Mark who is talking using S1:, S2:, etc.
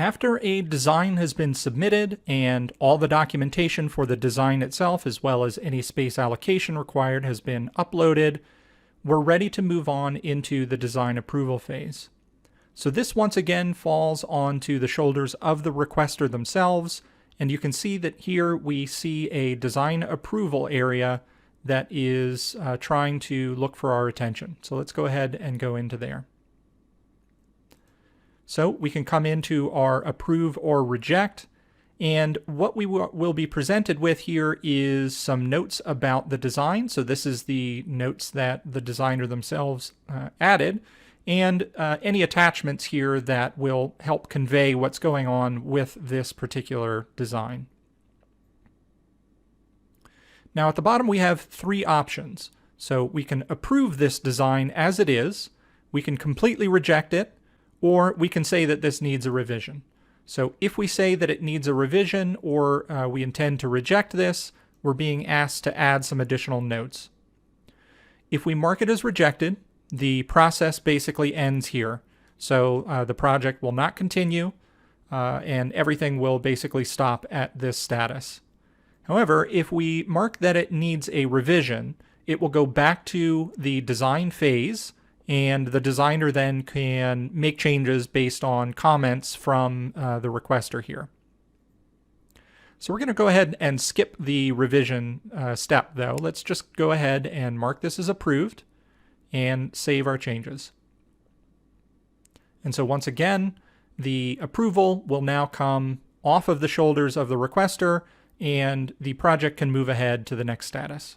S1: After a design has been submitted and all the documentation for the design itself, as well as any space allocation required, has been uploaded, we're ready to move on into the design approval phase. So this once again falls onto the shoulders of the requester themselves, and you can see that here we see a design approval area that is trying to look for our attention. So let's go ahead and go into there. So we can come into our approve or reject, and what we will be presented with here is some notes about the design. So this is the notes that the designer themselves added, and any attachments here that will help convey what's going on with this particular design. Now at the bottom we have three options. So we can approve this design as it is, we can completely reject it, or we can say that this needs a revision. So if we say that it needs a revision or we intend to reject this, we're being asked to add some additional notes. If we mark it as rejected, the process basically ends here. So the project will not continue and everything will basically stop at this status. However, if we mark that it needs a revision, it will go back to the design phase, and the designer then can make changes based on comments from the requester here. So we're going to go ahead and skip the revision step though. Let's just go ahead and mark this as approved and save our changes. And so once again, the approval will now come off of the shoulders of the requester, and the project can move ahead to the next status.